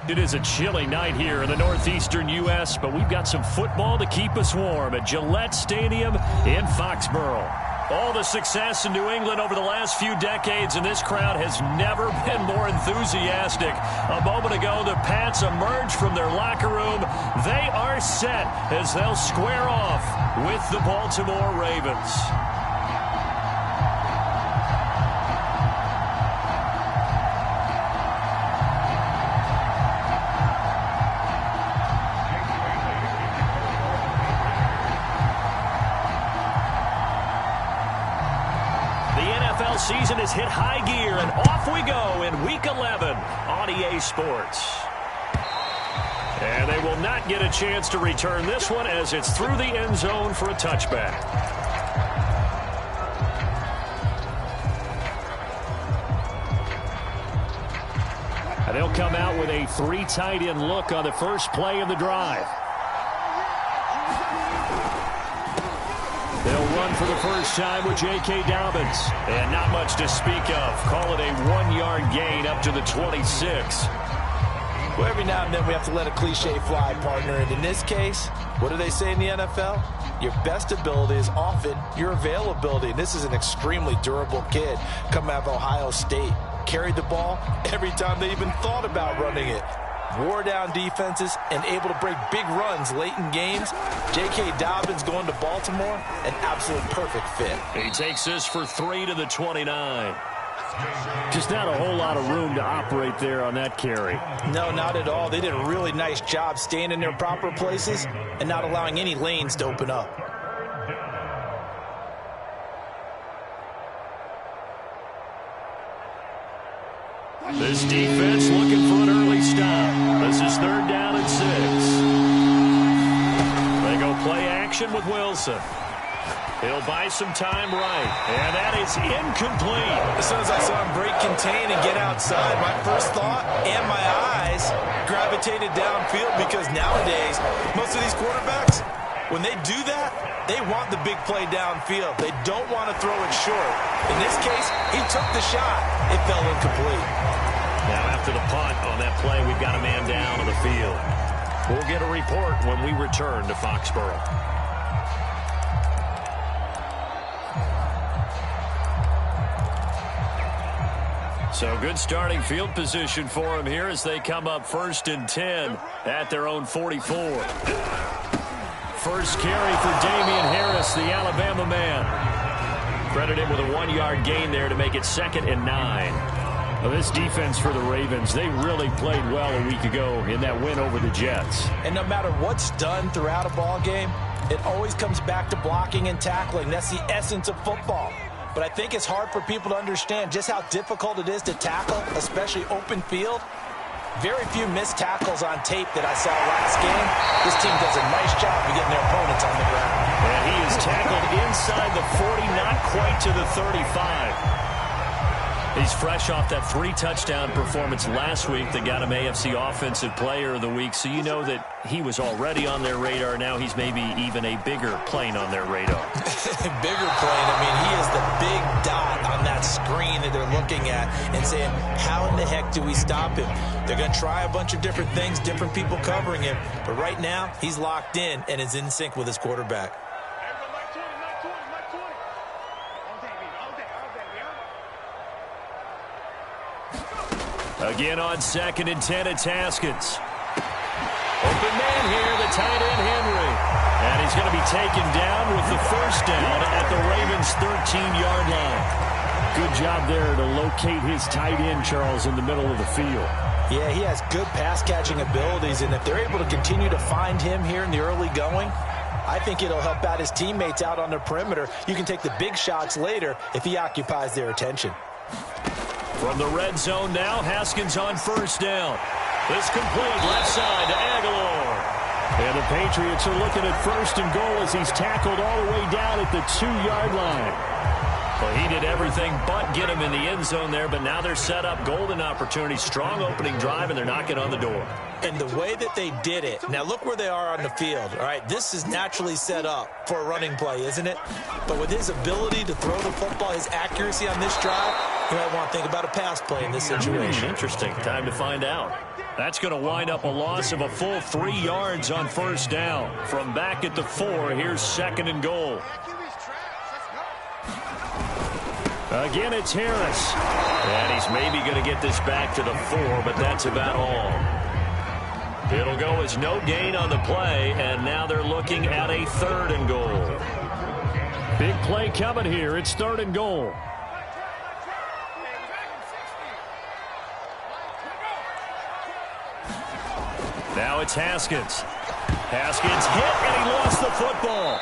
It is a chilly night here in the northeastern U.S., but we've got some football to keep us warm at Gillette Stadium in Foxborough. All the success in New England over the last few decades, and this crowd has never been more enthusiastic. A moment ago, the Pats emerged from their locker room. They are set as they'll square off with the Baltimore Ravens. Season has hit high gear, and off we go in Week 11 on EA Sports. And they will not get a chance to return this one as it's through the end zone for a touchback. And they'll come out with a 3 tight end look on the first play of the drive. They'll run for the first time with J.K. Dobbins. And not much to speak of. Call it a 1-yard gain up to the 26. Well, every now and then we have to let a cliche fly, partner. And in this case, what do they say in the NFL? Your best ability is often your availability. And this is an extremely durable kid coming out of Ohio State. Carried the ball every time they even thought about running it. Wore down defenses and able to break big runs late in games. J.K. Dobbins going to Baltimore, an absolute perfect fit. He takes this for 3 to the 29. Just not a whole lot of room to operate there on that carry. No, not at all. They did a really nice job staying in their proper places and not allowing any lanes to open up. This defense looking for an early stop. This is 3rd down and 6. They go play action with Wilson. He'll buy some time right. And that is incomplete. As soon as I saw him break contain and get outside, my first thought and my eyes gravitated downfield, because nowadays, most of these quarterbacks, when they do that, they want the big play downfield. They don't want to throw it short. In this case, he took the shot. It fell incomplete. Now after the punt on that play, we've got a man down on the field. We'll get a report when we return to Foxborough. So good starting field position for him here as they come up 1st and 10 at their own 44. First carry for Damian Harris, the Alabama man. Credit him with a 1-yard gain there to make it 2nd and 9. Well, this defense for the Ravens, they really played well a week ago in that win over the Jets. And no matter what's done throughout a ball game, it always comes back to blocking and tackling. That's the essence of football. But I think it's hard for people to understand just how difficult it is to tackle, especially open field. Very few missed tackles on tape that I saw last game. This team does a nice job of getting their opponents on the ground. And he is tackled inside the 40, not quite to the 35. He's fresh off that 3-touchdown performance last week that got him AFC Offensive Player of the Week. So you know that he was already on their radar. Now he's maybe even a bigger plane on their radar. Bigger plane. I mean, he is the big dot on that screen that they're looking at and saying, how in the heck do we stop him? They're going to try a bunch of different things, different people covering him. But right now, he's locked in and is in sync with his quarterback. Again on 2nd and 10, it's Haskins. Open man here, the tight end Henry. And he's going to be taken down with the first down at the Ravens' 13-yard line. Good job there to locate his tight end, Charles, in the middle of the field. Yeah, he has good pass-catching abilities, and if they're able to continue to find him here in the early going, I think it'll help out his teammates out on the perimeter. You can take the big shots later if he occupies their attention. From the red zone now, Haskins on first down. This complete left side to Aguilar. And the Patriots are looking at 1st and goal as he's tackled all the way down at the 2-yard line. Well, he did everything but get him in the end zone there, but now they're set up. Golden opportunity, strong opening drive, and they're knocking on the door. And the way that they did it, now look where they are on the field. All right, this is naturally set up for a running play, isn't it? But with his ability to throw the football, his accuracy on this drive, you might want to think about a pass play in this situation. Interesting. Time to find out. That's going to wind up a loss of a full 3 yards on first down. From back at the 4, here's 2nd and goal. Again, it's Harris. And he's maybe going to get this back to the 4, but that's about all. It'll go as no gain on the play, and now they're looking at a 3rd and goal. Big play coming here. It's 3rd and goal. Now it's Haskins. Haskins hit, and he lost the football.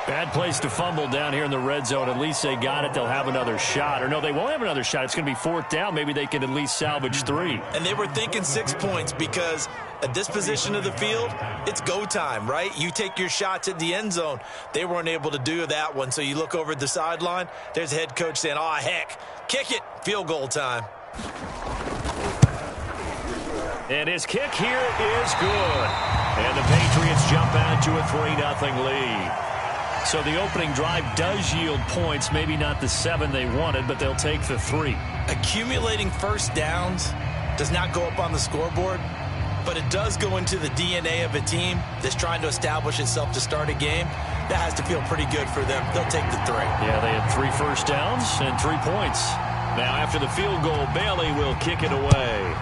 Bad place to fumble down here in the red zone. At least they got it. They'll have another shot. Or no, they won't have another shot. It's going to be 4th down. Maybe they can at least salvage 3. And they were thinking 6 points because at this position of the field, it's go time, right? You take your shots at the end zone. They weren't able to do that one. So you look over at the sideline. There's the head coach saying, oh, heck, kick it. Field goal time. And his kick here is good. And the Patriots jump out to a 3-0 lead. So the opening drive does yield points, maybe not the 7 they wanted, but they'll take the 3. Accumulating first downs does not go up on the scoreboard, but it does go into the DNA of a team that's trying to establish itself to start a game. That has to feel pretty good for them. They'll take the 3. Yeah, they had 3 first downs and 3 points. Now after the field goal, Bailey will kick it away.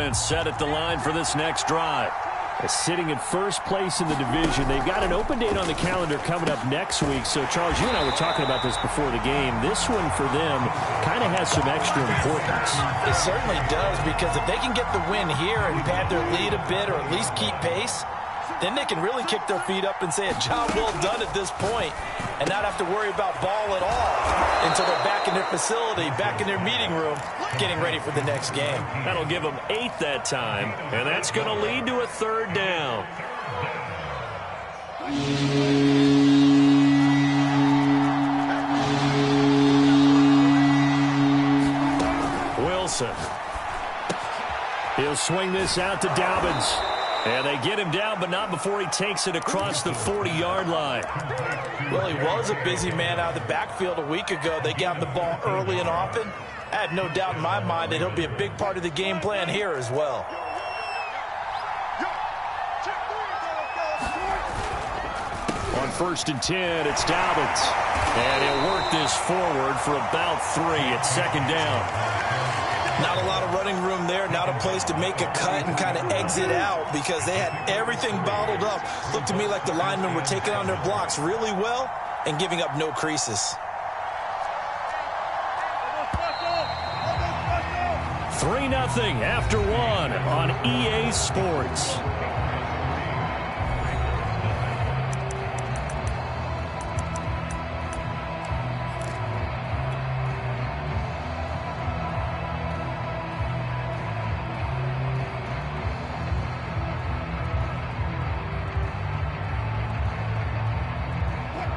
Set at the line for this next drive. Sitting in first place in the division. They've got an open date on the calendar coming up next week. So, Charles, you and I were talking about this before the game. This one for them kind of has some extra importance. It certainly does, because if they can get the win here and pad their lead a bit or at least keep pace, then they can really kick their feet up and say a job well done at this point and not have to worry about ball at all until they're back in their facility, back in their meeting room, getting ready for the next game. That'll give them 8 that time, and that's going to lead to a 3rd down. Wilson. He'll swing this out to Dobbins. And they get him down, but not before he takes it across the 40-yard line. Well, he was a busy man out of the backfield a week ago. They got the ball early and often. I had no doubt in my mind that he'll be a big part of the game plan here as well. On 1st and 10, it's Dobbins. And he'll work this forward for about 3 at 2nd down. Not a lot of running room there, not a place to make a cut and kind of exit out because they had everything bottled up. Looked to me like the linemen were taking on their blocks really well and giving up no creases. 3-0 after 1 on EA Sports.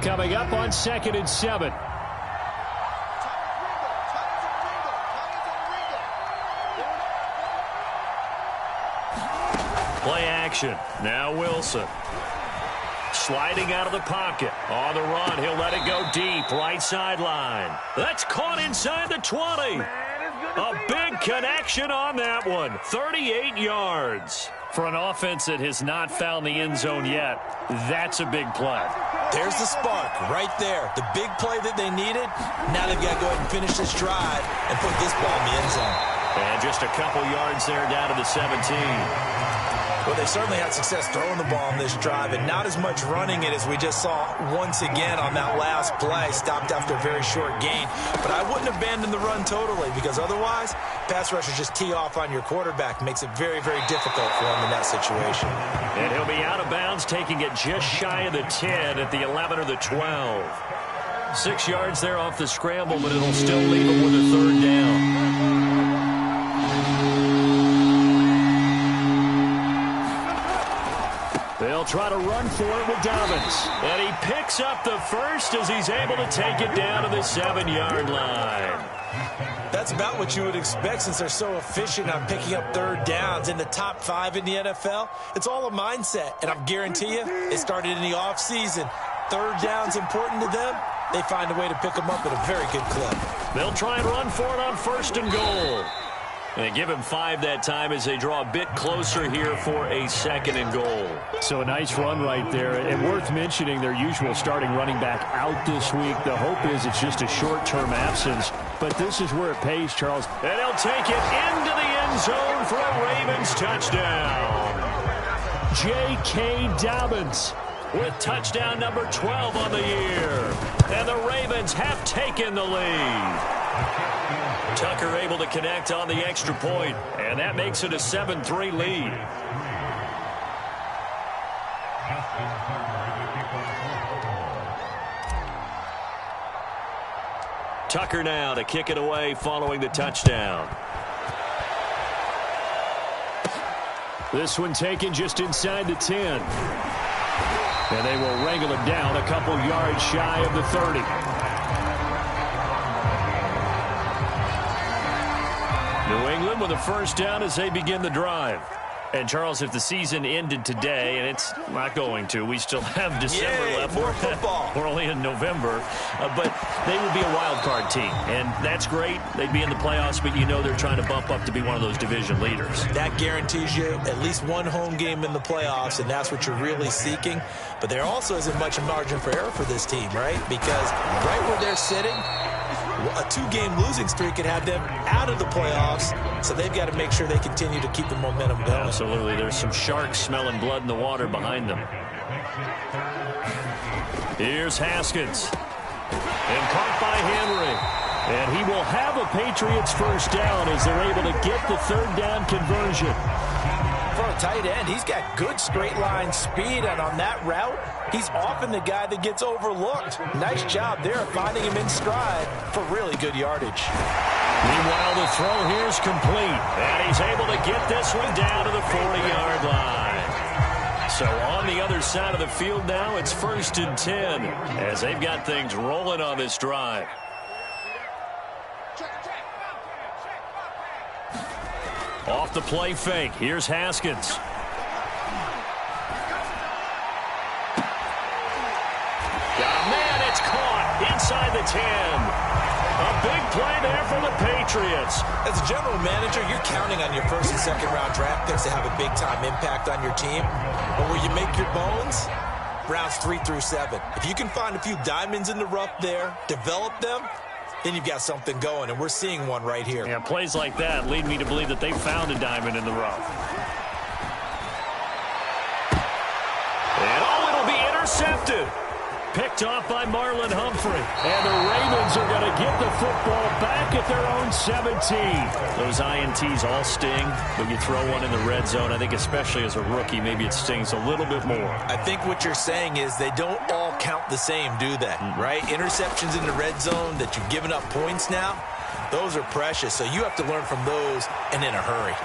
Coming up on 2nd and 7. Play action. Now Wilson. Sliding out of the pocket. On the run. He'll let it go deep. Right sideline. That's caught inside the 20. A big connection on that one. 38 yards. For an offense that has not found the end zone yet, that's a big play. There's the spark right there. The big play that they needed. Now they've got to go ahead and finish this drive and put this ball in the end zone. And just a couple yards there down to the 17. Well, they certainly had success throwing the ball on this drive and not as much running it as we just saw once again on that last play. Stopped after a very short gain. But I wouldn't abandon the run totally because otherwise, pass rushers just tee off on your quarterback. Makes it very, very difficult for him in that situation. And he'll be out of bounds, taking it just shy of the 10 at the 11 or the 12. 6 yards there off the scramble, but it'll still leave him with a 3rd down. They'll They'll try to run for it with Dobbins. And he picks up the first as he's able to take it down to the 7-yard line. That's about what you would expect since they're so efficient on picking up third downs in the top 5 in the NFL. It's all a mindset, and I guarantee you, it started in the offseason. Third down's important to them. They find a way to pick them up at a very good clip. They'll try and run for it on 1st and goal. They give him 5 that time as they draw a bit closer here for a 2nd and goal. So a nice run right there. And worth mentioning their usual starting running back out this week. The hope is it's just a short-term absence. But this is where it pays, Charles. And he'll take it into the end zone for a Ravens touchdown. J.K. Dobbins with touchdown number 12 on the year. And the Ravens have taken the lead. Tucker able to connect on the extra point, and that makes it a 7-3 lead. Tucker now to kick it away following the touchdown. This one taken just inside the 10. And they will wrangle him down a couple yards shy of the 30. New England with a first down as they begin the drive. And, Charles, if the season ended today, and it's not going to, we still have December left. More football. We're only in November. But they would be a wild card team. And that's great. They'd be in the playoffs, but you know they're trying to bump up to be one of those division leaders. That guarantees you at least one home game in the playoffs, and that's what you're really seeking. But there also isn't much margin for error for this team, right? Because right where they're sitting, a 2-game losing streak could have them out of the playoffs, so they've got to make sure they continue to keep the momentum going. Absolutely. There's some sharks smelling blood in the water behind them. Here's Haskins. And caught by Henry. And he will have a Patriots first down as they're able to get the third down conversion. For a tight end, he's got good straight line speed, and on that route, he's often the guy that gets overlooked. Nice job there finding him in stride for really good yardage. Meanwhile, the throw here is complete, and he's able to get this one down to the 40-yard line. So on the other side of the field now, it's 1st and 10 as they've got things rolling on this drive. Off the play fake. Here's Haskins. Man, it's caught inside the 10. A big play there for the Patriots. As a general manager, you're counting on your 1st and 2nd round draft picks to have a big-time impact on your team. But where you make your bones, rounds 3 through 7. If you can find a few diamonds in the rough there, develop them, then you've got something going, and we're seeing one right here. Yeah, plays like that lead me to believe that they found a diamond in the rough. And it'll be intercepted. Picked off by Marlon Humphrey. And the Ravens are going to get the football back at their own 17. Those INTs all sting, but you throw one in the red zone, I think especially as a rookie, maybe it stings a little bit more. I think what you're saying is they don't all count the same, do they? Right? Interceptions in the red zone that you've given up points now, those are precious. So you have to learn from those and in a hurry.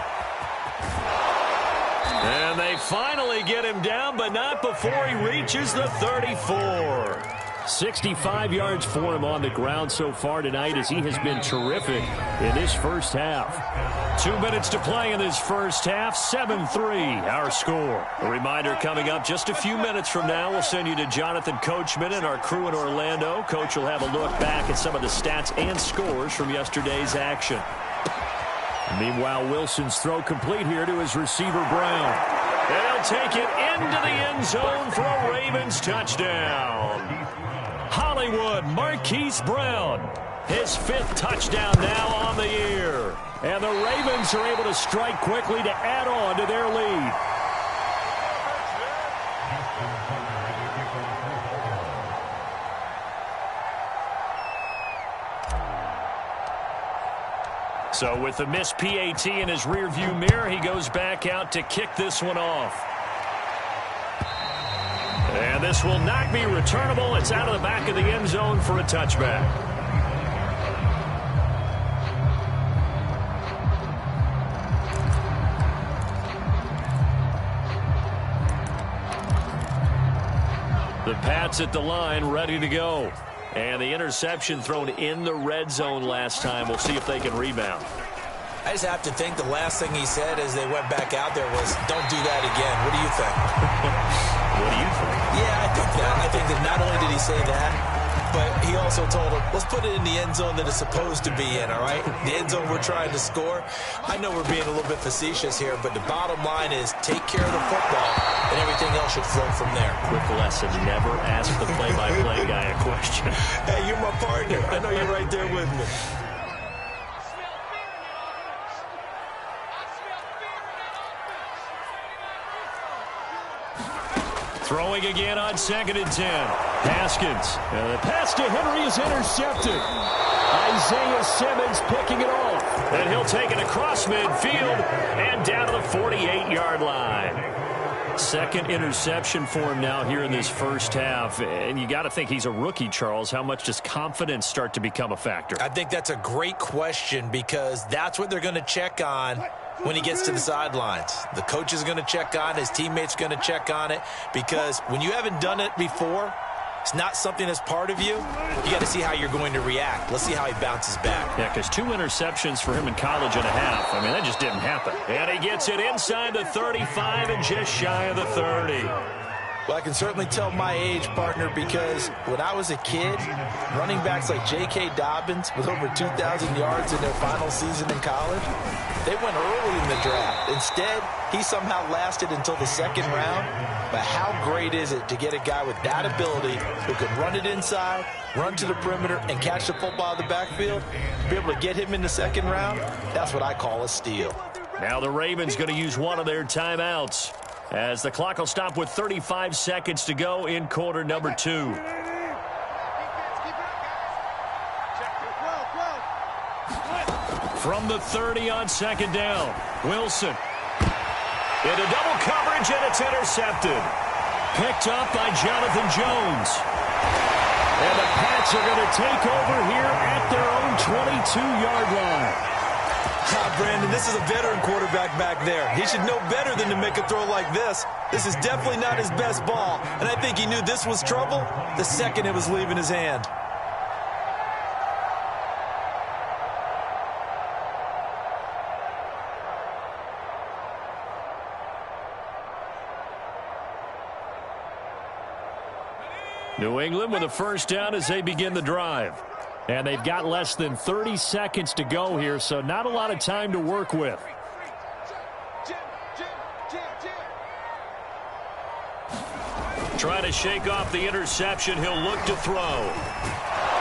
And they finally get him down, but not before he reaches the 34. 65 yards for him on the ground so far tonight as he has been terrific in this first half. 2 minutes to play in this first half. 7-3 our score. A reminder coming up just a few minutes from now. We'll send you to Jonathan Coachman and our crew in Orlando. Coach will have a look back at some of the stats and scores from yesterday's action. Meanwhile, Wilson's throw complete here to his receiver, Brown. And he'll take it into the end zone for a Ravens touchdown. Hollywood Marquise Brown, his 5th touchdown now on the year. And the Ravens are able to strike quickly to add on to their lead. So with the missed PAT in his rearview mirror, he goes back out to kick this one off. And this will not be returnable. It's out of the back of the end zone for a touchback. The Pats at the line, ready to go. And the interception thrown in the red zone last time. We'll see if they can rebound. I just have to think the last thing he said as they went back out there was, don't do that again. What do you think? What do you think? Yeah, I think that. I think that not only did he say that, but he also told him, let's put it in the end zone that it's supposed to be in, all right? The end zone we're trying to score. I know we're being a little bit facetious here, but the bottom line is take care of the football, and everything else should flow from there. Quick lesson, never ask the play-by-play guy a question. Hey, you're my partner. I know you're right there with me. Throwing again on 2nd and 10. Haskins. The pass to Henry is intercepted. Isaiah Simmons picking it off. And he'll take it across midfield and down to the 48-yard line. Second interception for him now here in this first half. And you got to think he's a rookie, Charles. How much does confidence start to become a factor? I think that's a great question because that's what they're going to check on when he gets to the sidelines. The coach is going to check on it. His teammates are going to check on it because when you haven't done it before, it's not something that's part of you. You got to see how you're going to react. Let's see how he bounces back. Yeah, because 2 interceptions for him in college and a half. I mean, that just didn't happen. And he gets it inside the 35 and just shy of the 30. Well, I can certainly tell my age, partner, because when I was a kid, running backs like J.K. Dobbins with over 2,000 yards in their final season in college, they went early in the draft. Instead, he somehow lasted until the 2nd round. But how great is it to get a guy with that ability who can run it inside, run to the perimeter, and catch the football in the backfield? Be able to get him in the 2nd round, that's what I call a steal. Now the Ravens going to use one of their timeouts, as the clock will stop with 35 seconds to go in quarter number 2. From the 30 on 2nd down, Wilson. Into double coverage, and it's intercepted. Picked up by Jonathan Jones. And the Pats are going to take over here at their own 22-yard line. Brandon, this is a veteran quarterback back there. He should know better than to make a throw like this. This is definitely not his best ball, and I think he knew this was trouble the second it was leaving his hand. New England with a first down as they begin the drive. And they've got less than 30 seconds to go here, so not a lot of time to work with. Trying to shake off the interception. He'll look to throw.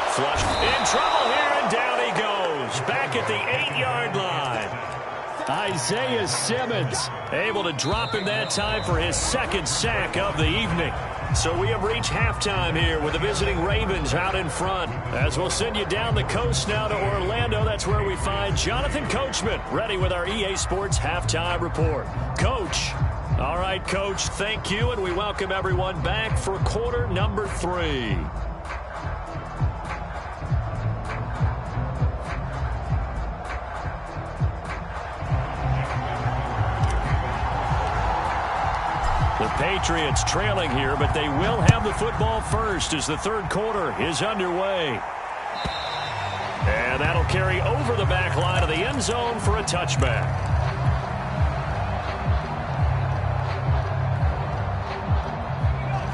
Flush in trouble here, and down he goes. Back at the 8-yard line. Isaiah Simmons able to drop him that time for his 2nd sack of the evening. So we have reached halftime here with the visiting Ravens out in front. As we'll send you down the coast now to Orlando. That's where we find Jonathan Coachman ready with our EA Sports Halftime Report. Coach. All right, Coach, thank you, and we welcome everyone back for quarter number 3. The Patriots trailing here, but they will have the football first as the 3rd quarter is underway. And that'll carry over the back line of the end zone for a touchback.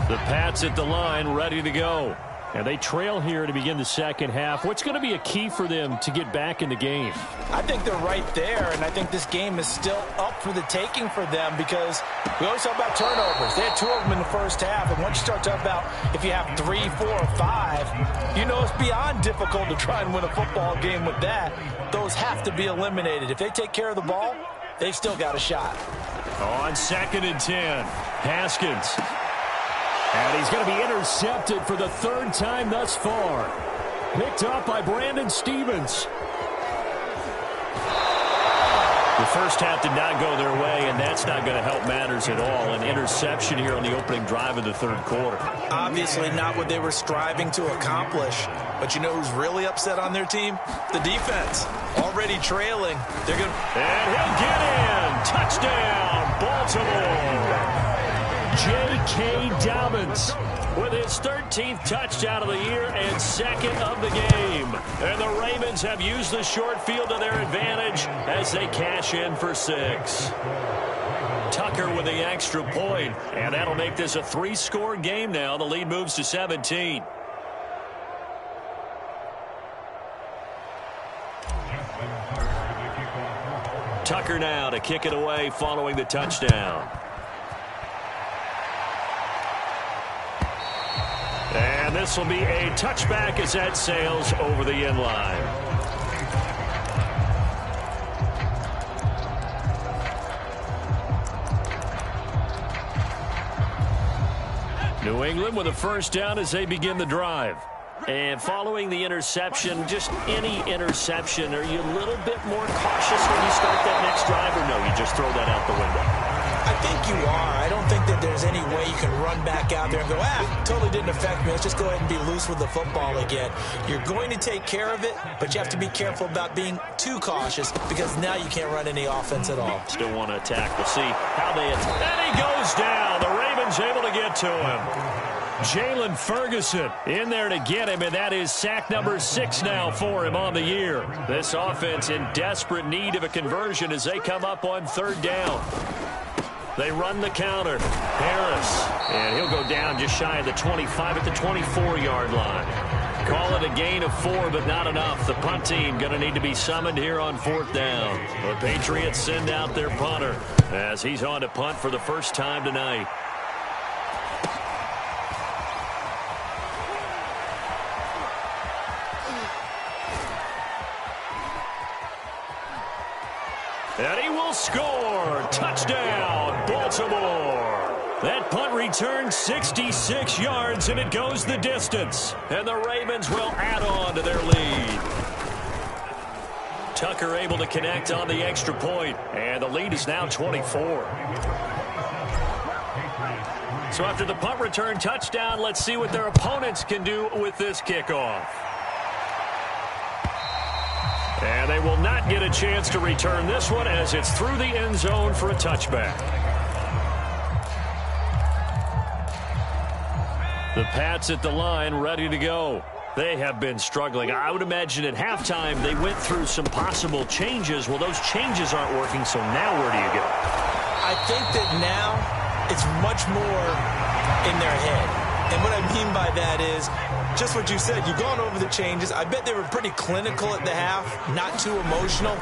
The Pats at the line, ready to go. And they trail here to begin the 2nd half. What's going to be a key for them to get back in the game? I think they're right there, and I think this game is still up for the taking for them because we always talk about turnovers. They had 2 of them in the first half, and once you start talking about if you have 3, 4, or 5, you know it's beyond difficult to try and win a football game with that. Those have to be eliminated. If they take care of the ball, they've still got a shot. On 2nd and 10, Haskins. And he's going to be intercepted for the 3rd time thus far. Picked up by Brandon Stephens. The first half did not go their way, and that's not going to help matters at all. An interception here on the opening drive of the 3rd quarter. Obviously not what they were striving to accomplish. But you know who's really upset on their team? The defense. Already trailing. And he'll get in. Touchdown, Baltimore. J.K. Dobbins with his 13th touchdown of the year and second of the game. And the Ravens have used the short field to their advantage as they cash in for 6. Tucker with the extra point, and that'll make this a 3-score game now. The lead moves to 17. Tucker now to kick it away following the touchdown. And this will be a touchback as that sails over the end line. New England with a first down as they begin the drive. And following the interception, just any interception, are you a little bit more cautious when you start that next drive, or no, you just throw that out the window? I think you are. I don't think that there's any way you can run back out there and go, totally didn't affect me. Let's just go ahead and be loose with the football again. You're going to take care of it, but you have to be careful about being too cautious because now you can't run any offense at all. Still want to attack. We'll see how they attack. And he goes down. The Ravens able to get to him. Jalen Ferguson in there to get him, and that is sack number 6 now for him on the year. This offense in desperate need of a conversion as they come up on 3rd down. They run the counter. Harris, and he'll go down just shy of the 25 at the 24-yard line. Call it a gain of 4, but not enough. The punt team going to need to be summoned here on 4th down. The Patriots send out their punter as he's on to punt for the first time tonight. And he will score. Touchdown, Baltimore. That punt returned 66 yards, and it goes the distance. And the Ravens will add on to their lead. Tucker able to connect on the extra point, and the lead is now 24. So after the punt return touchdown, let's see what their opponents can do with this kickoff. And they will not get a chance to return this one as it's through the end zone for a touchback. The Pats at the line ready to go. They have been struggling. I would imagine at halftime they went through some possible changes. Well, those changes aren't working, so now where do you go? I think that now it's much more in their head. And what I mean by that is just what you said. You've gone over the changes. I bet they were pretty clinical at the half, not too emotional.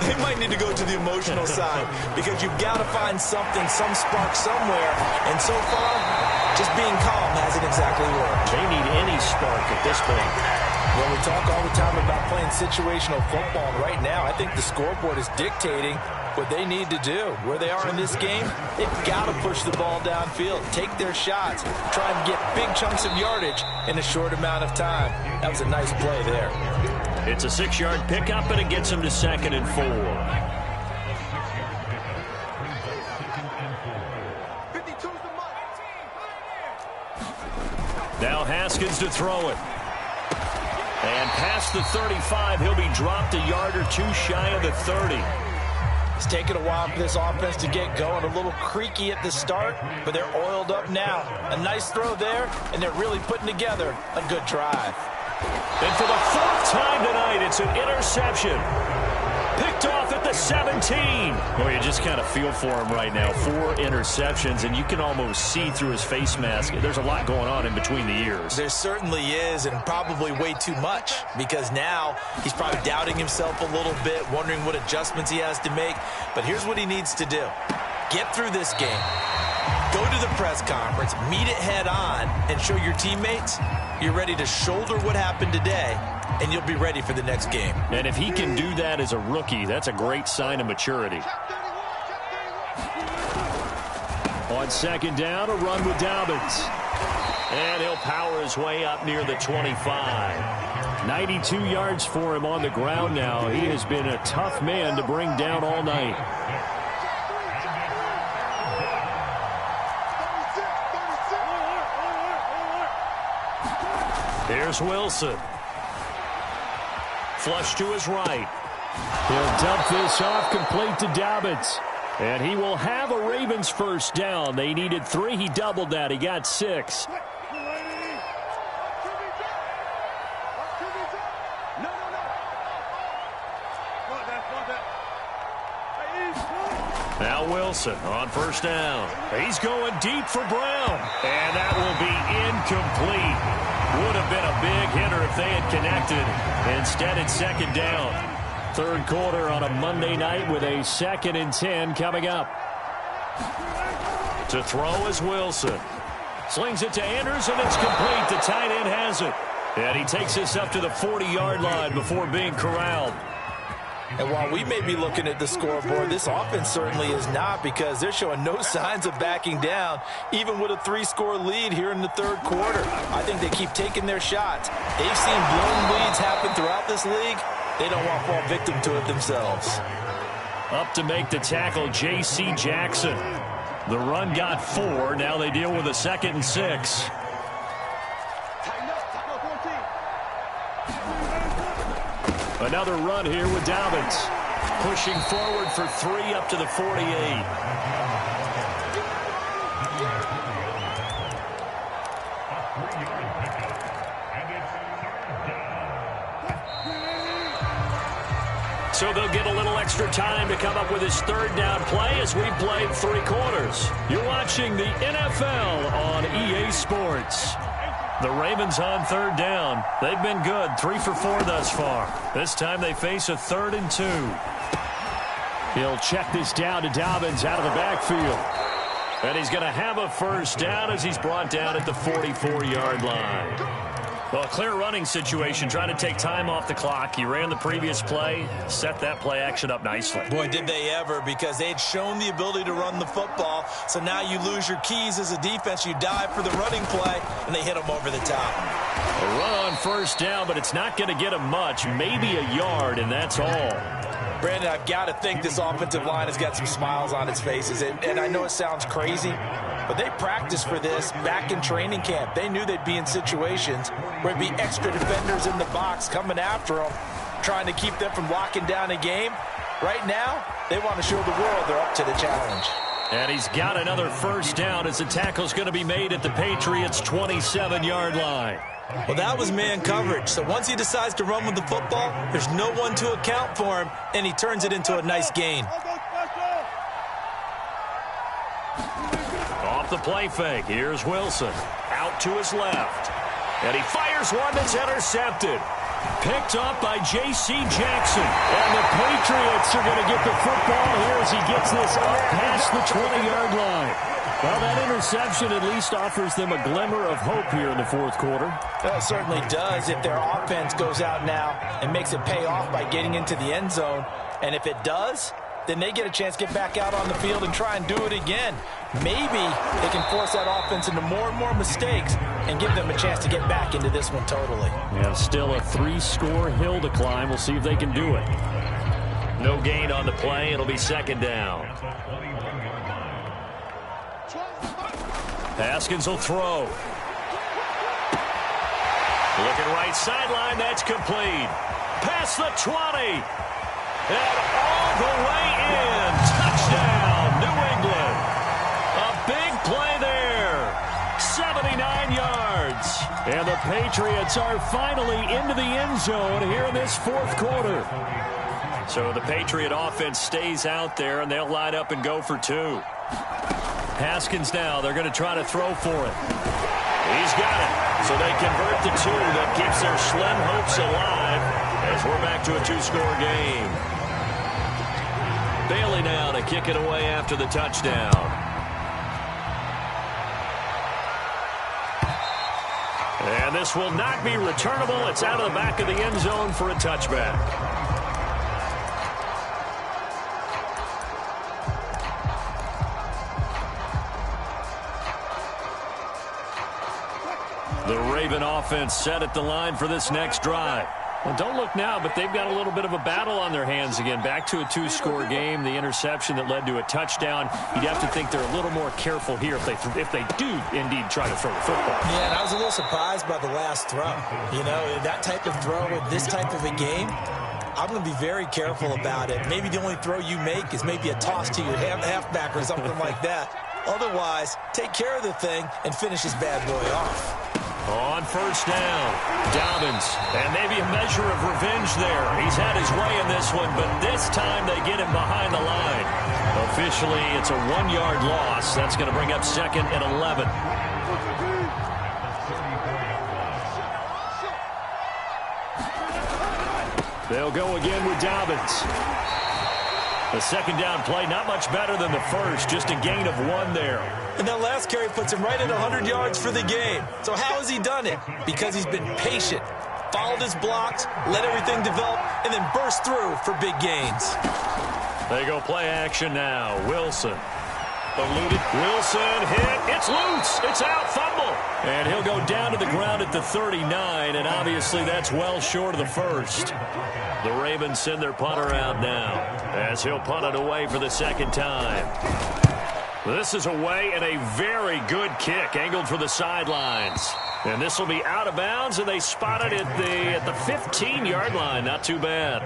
They might need to go to the emotional side because you've got to find something, some spark somewhere. And so far, just being calm hasn't exactly worked. They need any spark at this point. Well, we talk all the time about playing situational football. And right now, I think the scoreboard is dictating what they need to do. Where they are in this game, they've got to push the ball downfield, take their shots, try and get big chunks of yardage in a short amount of time. That was a nice play there. It's a 6-yard pickup, and it gets them to 2nd and 4. Now Haskins to throw it. And past the 35, he'll be dropped a yard or 2 shy of the 30. It's taken a while for this offense to get going. A little creaky at the start, but they're oiled up now. A nice throw there, and they're really putting together a good drive. And for the 4th time tonight, it's an interception. Picked off at the 17. Boy, you just kind of feel for him right now. 4 interceptions, and you can almost see through his face mask. There's a lot going on in between the ears. There certainly is, and probably way too much, because now he's probably doubting himself a little bit, wondering what adjustments he has to make. But here's what he needs to do. Get through this game. Go to the press conference, meet it head on, and show your teammates you're ready to shoulder what happened today, and you'll be ready for the next game. And if he can do that as a rookie, that's a great sign of maturity. On 2nd down, a run with Dobbins. And he'll power his way up near the 25. 92 yards for him on the ground now. He has been a tough man to bring down all night. Here's Wilson. Flush to his right. He'll dump this off complete to Dobbins. And he will have a Ravens first down. They needed 3. He doubled that. He got 6. Now Wilson on first down. He's going deep for Brown. And that will be incomplete. Would have been a big hitter if they had connected. Instead, it's second down. Third quarter on a Monday night with a 2nd and 10 coming up. To throw is Wilson. Slings it to Andrews, and it's complete. The tight end has it. And he takes this up to the 40-yard line before being corralled. And while we may be looking at the scoreboard, this offense certainly is not, because they're showing no signs of backing down, even with a 3-score lead here in the third quarter. I think they keep taking their shots. They've seen blown leads happen throughout this league. They don't want to fall victim to it themselves. Up to make the tackle, J.C. Jackson. The run got 4. Now they deal with a 2nd and 6. Another run here with Dobbins. Pushing forward for 3 up to the 48. So they'll get a little extra time to come up with his third down play as we played 3 quarters. You're watching the NFL on EA Sports. The Ravens on third down. They've been good, 3 for 4 thus far. This time they face a 3rd and 2. He'll check this down to Dobbins out of the backfield. And he's going to have a first down as he's brought down at the 44-yard line. Well, a clear running situation, trying to take time off the clock. He ran the previous play, set that play action up nicely. Boy, did they ever, because they had shown the ability to run the football. So now you lose your keys as a defense. You dive for the running play, and they hit him over the top. A run on first down, but it's not going to get him much, maybe a yard, and that's all. Brandon, I've got to think this offensive line has got some smiles on its faces. And I know it sounds crazy, but they practiced for this back in training camp. They knew they'd be in situations where it'd be extra defenders in the box coming after them, trying to keep them from locking down a game. Right now, they want to show the world they're up to the challenge. And he's got another first down as the tackle's going to be made at the Patriots' 27-yard line. Well, that was man coverage. So once he decides to run with the football, there's no one to account for him, and he turns it into a nice gain. Off the play fake, here's Wilson. Out to his left. And he fires one that's intercepted. Picked up by J.C. Jackson. And the Patriots are going to get the football here as he gets this up past the 20-yard line. Well, that interception at least offers them a glimmer of hope here in the fourth quarter. Well, it certainly does if their offense goes out now and makes it pay off by getting into the end zone. And if it does, then they get a chance to get back out on the field and try and do it again. Maybe they can force that offense into more and more mistakes and give them a chance to get back into this one totally. Yeah, still a 3-score hill to climb. We'll see if they can do it. No gain on the play. It'll be second down. Haskins will throw. Looking right sideline. That's complete. Past the 20. And all the way in. Touchdown, New England. A big play there. 79 yards. And the Patriots are finally into the end zone here in this fourth quarter. So the Patriot offense stays out there, and they'll line up and go for 2. Haskins now, they're going to try to throw for it. He's got it. So they convert the 2. That keeps their slim hopes alive as we're back to a 2-score game. Bailey now to kick it away after the touchdown. And this will not be returnable. It's out of the back of the end zone for a touchback. The Raven offense set at the line for this next drive. Well, don't look now, but they've got a little bit of a battle on their hands again. Back to a 2-score game. The interception that led to a touchdown. You'd have to think they're a little more careful here if they do indeed try to throw the football. Yeah, and I was a little surprised by the last throw. You know, that type of throw in this type of a game, I'm going to be very careful about it. Maybe the only throw you make is maybe a toss to your halfback or something like that. Otherwise, take care of the thing and finish this bad boy off. On first down, Dobbins, and maybe a measure of revenge there. He's had his way in this one, but this time they get him behind the line. Officially, it's a 1-yard loss. That's going to bring up 2nd and 11. They'll go again with Dobbins. The second down play, not much better than the first, just a gain of 1 there. And that last carry puts him right at 100 yards for the game. So how has he done it? Because he's been patient, followed his blocks, let everything develop, and then burst through for big gains. They go play action now. Wilson. Eluded. Wilson hit. It's loose. It's out. Fumble. And he'll go down to the ground at the 39, and obviously that's well short of the first. The Ravens send their punter out now as he'll punt it away for the second time. This is away and a very good kick angled for the sidelines. And this will be out of bounds, and they spot it at the 15-yard line. Not too bad.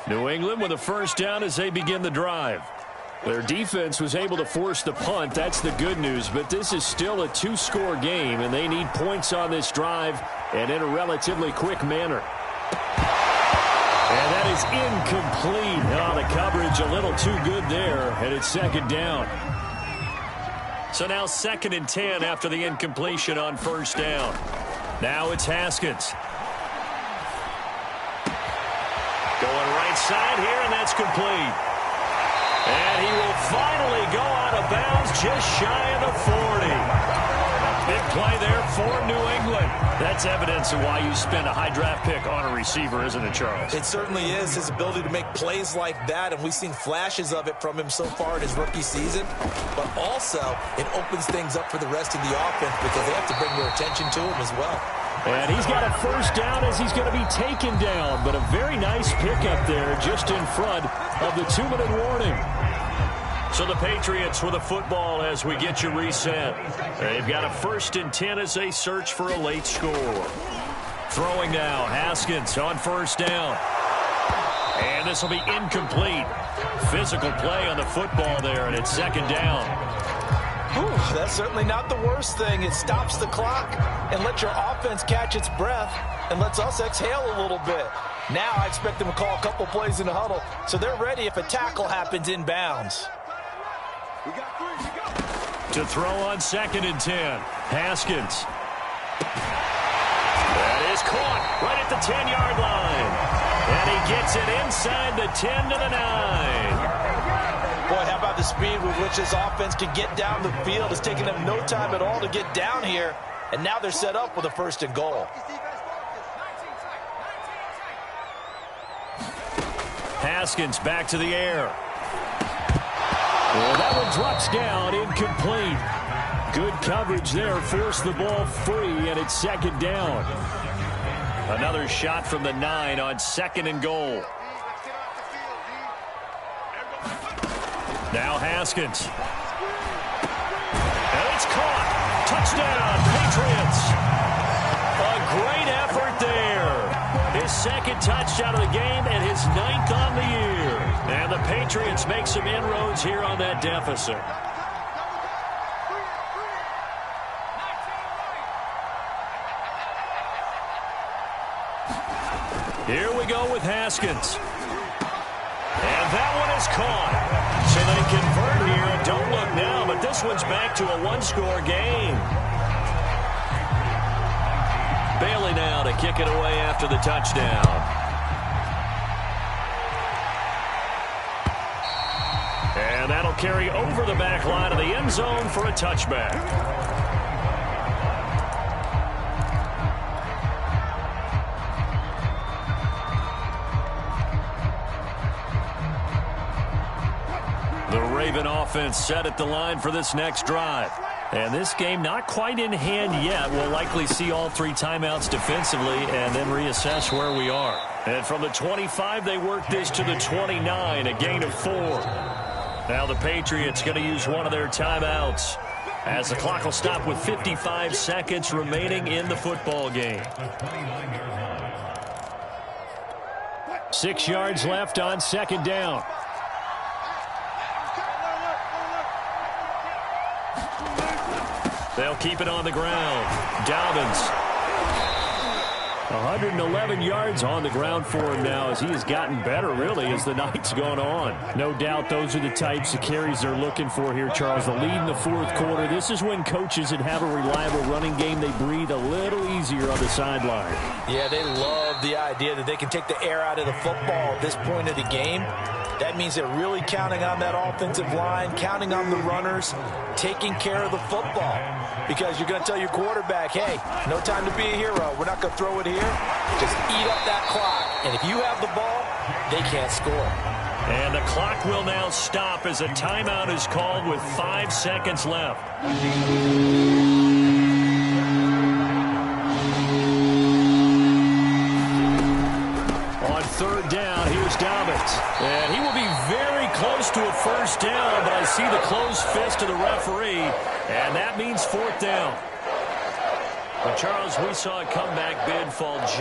New England with a first down as they begin the drive. Their defense was able to force the punt. That's the good news. But this is still a 2-score game, and they need points on this drive and in a relatively quick manner. And that is incomplete. Oh, the coverage a little too good there, and it's second down. So now 2nd and 10 after the incompletion on first down. Now it's Haskins. Going right side here, and that's complete. And he will finally go out of bounds just shy of the 40. Big play there for New England. That's evidence of why you spend a high draft pick on a receiver, isn't it, Charles? It certainly is, his ability to make plays like that, and we've seen flashes of it from him so far in his rookie season. But also, it opens things up for the rest of the offense because they have to bring their attention to him as well. And he's got a first down as he's going to be taken down, but a very nice pickup there just in front of the 2-minute warning. So the Patriots with a football as we get you reset. They've got a 1st and 10 as they search for a late score. Throwing now, Haskins on first down. And this will be incomplete. Physical play on the football there, and it's second down. Whew, that's certainly not the worst thing. It stops the clock and lets your offense catch its breath and lets us exhale a little bit. Now I expect them to call a couple plays in the huddle so they're ready if a tackle happens inbounds. To throw on 2nd and 10. Haskins. That is caught right at the 10-yard line. And he gets it inside the 10 to the 9. Boy, how about the speed with which this offense can get down the field? It's taking them no time at all to get down here. And now they're set up with a 1st and goal. Haskins back to the air. Well, that one drops down, incomplete. Good coverage there, forced the ball free, and it's second down. Another shot from the 9 on 2nd and goal. Now Haskins. And it's caught. Touchdown, Patriots. A great effort there. His 2nd touchdown of the game and his 9th on the year. And the Patriots make some inroads here on that deficit. Here we go with Haskins. And that one is caught. So they convert here and don't look now, but this one's back to a 1-score game. Bailey now to kick it away after the touchdown. And that'll carry over the back line of the end zone for a touchback. The Raven offense set at the line for this next drive. And this game not quite in hand yet. We'll likely see all 3 timeouts defensively and then reassess where we are. And from the 25, they work this to the 29, a gain of 4. Now the Patriots going to use one of their timeouts as the clock will stop with 55 seconds remaining in the football game. 6 yards left on second down. They'll keep it on the ground. Dobbins. 111 yards on the ground for him now as he has gotten better, really, as the night's gone on. No doubt those are the types of carries they're looking for here, Charles. The lead in the fourth quarter. This is when coaches that have a reliable running game, they breathe a little easier on the sideline. Yeah, they love the idea that they can take the air out of the football at this point of the game. That means they're really counting on that offensive line, counting on the runners, taking care of the football. Because you're going to tell your quarterback, hey, no time to be a hero. We're not going to throw it here. Just eat up that clock. And if you have the ball, they can't score. And the clock will now stop as a timeout is called with 5 seconds left. On third down, here's Dobbins. And he will be very close to a first down, but I see the closed fist of the referee, and that means fourth down. But Charles, we saw a comeback bid fall